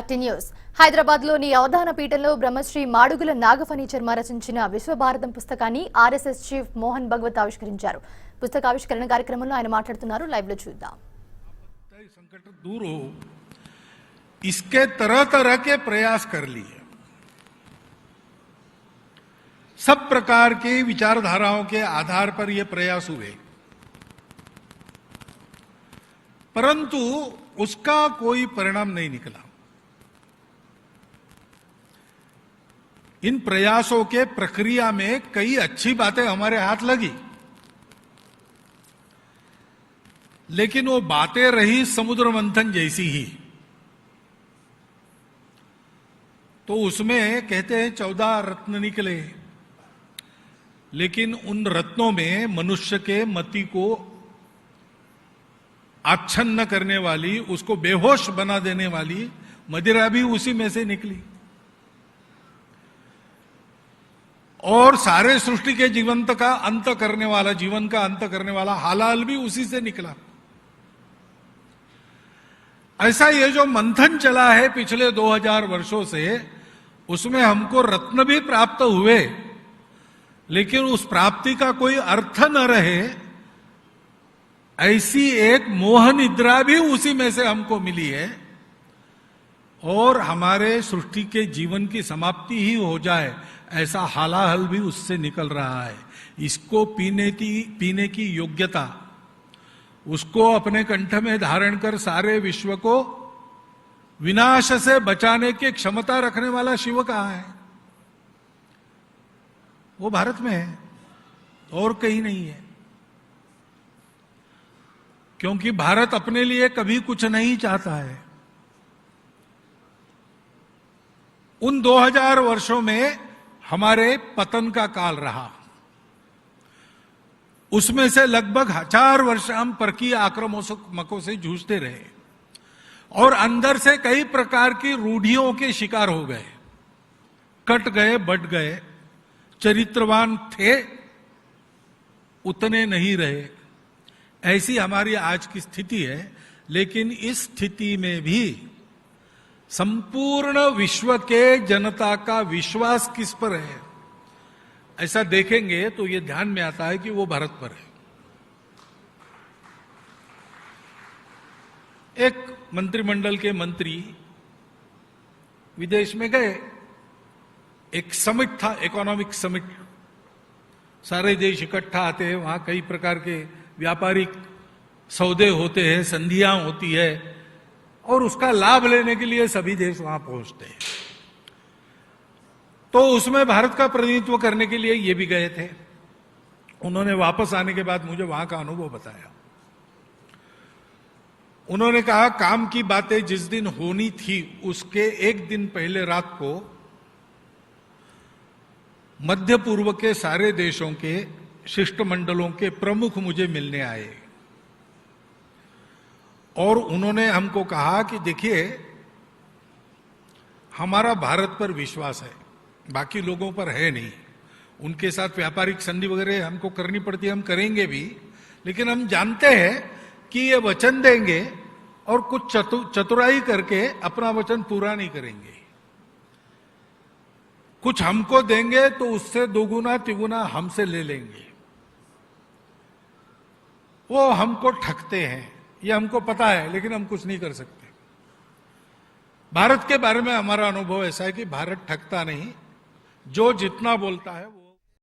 Back to news. హైదరాబాద్లోని అవధాన పీఠంలో బ్రహ్మశ్రీ మాడుగుల నాగఫణి శర్మ రచించిన విశ్వభారతం పుస్తకాన్ని ఆర్ఎస్ఎస్ చీఫ్ మోహన్ భగవత్ ఆవిష్కరించారు. పుస్తకావిష్కరణ కార్యక్రమంలో ఆయన మాట్లాడుతున్నారు. లైవ్ లో చూద్దాం. संकट दूर हो, इसके तरह तरह के प्रयास कर लिए. सब प्रकार की विचारधाराओं के आधार पर ये प्रयास हुए, परंतु उसका कोई परिणाम नहीं निकला. इन प्रयासों के प्रक्रिया में कई अच्छी बातें हमारे हाथ लगी, लेकिन वो बातें रही समुद्र मंथन जैसी ही. तो उसमें कहते हैं 14 रत्न निकले, लेकिन उन रत्नों में मनुष्य के मति को आच्छन्न करने वाली, उसको बेहोश बना देने वाली मदिरा भी उसी में से निकली. और सारे सृष्टि के जीवंत का अंत करने वाला, जीवन का अंत करने वाला हालाल भी उसी से निकला. ऐसा ये जो मंथन चला है पिछले 2000 वर्षों से, उसमें हमको रत्न भी प्राप्त हुए, लेकिन उस प्राप्ति का कोई अर्थ न रहे, ऐसी एक मोह निद्रा भी उसी में से हमको मिली है. और हमारे सृष्टि के जीवन की समाप्ति ही हो जाए, ऐसा हालाहल भी उससे निकल रहा है. इसको पीने की योग्यता, उसको अपने कंठ में धारण कर सारे विश्व को विनाश से बचाने की क्षमता रखने वाला शिव कहां है? वो भारत में है और कहीं नहीं है. क्योंकि भारत अपने लिए कभी कुछ नहीं चाहता है. उन 2000 वर्षों में हमारे पतन का काल रहा. उसमें से लगभग 1000 वर्ष हम परकीय आक्रामकों से जूझते रहे और अंदर से कई प्रकार की रूढ़ियों के शिकार हो गए, कट गए, बट गए. चरित्रवान थे, उतने नहीं रहे. ऐसी हमारी आज की स्थिति है. लेकिन इस स्थिति में भी संपूर्ण विश्व के जनता का विश्वास किस पर है, ऐसा देखेंगे तो यह ध्यान में आता है कि वो भारत पर है. एक मंत्रिमंडल के मंत्री विदेश में गए. एक समिट था, इकोनॉमिक समिट. सारे देश इकट्ठा आते हैं, वहां कई प्रकार के व्यापारिक सौदे होते हैं, संधियां होती है, और उसका लाभ लेने के लिए सभी देश वहां पहुंचते हैं. तो उसमें भारत का प्रतिनिधित्व करने के लिए ये भी गए थे. उन्होंने वापस आने के बाद मुझे वहां का अनुभव बताया. उन्होंने कहा, काम की बातें जिस दिन होनी थी उसके एक दिन पहले रात को मध्य पूर्व के सारे देशों के शिष्टमंडलों के प्रमुख मुझे मिलने आए और उन्होंने हमको कहा कि देखिए, हमारा भारत पर विश्वास है, बाकी लोगों पर है नहीं. उनके साथ व्यापारिक संधि वगैरह हमको करनी पड़ती है, हम करेंगे भी, लेकिन हम जानते हैं कि ये वचन देंगे और कुछ चतुराई करके अपना वचन पूरा नहीं करेंगे. कुछ हमको देंगे तो उससे दोगुना तिगुना हमसे ले लेंगे. वो हमको ठगते हैं, ये हमको पता है, लेकिन हम कुछ नहीं कर सकते. भारत के बारे में हमारा अनुभव ऐसा है कि भारत ठगता नहीं, जो जितना बोलता है वो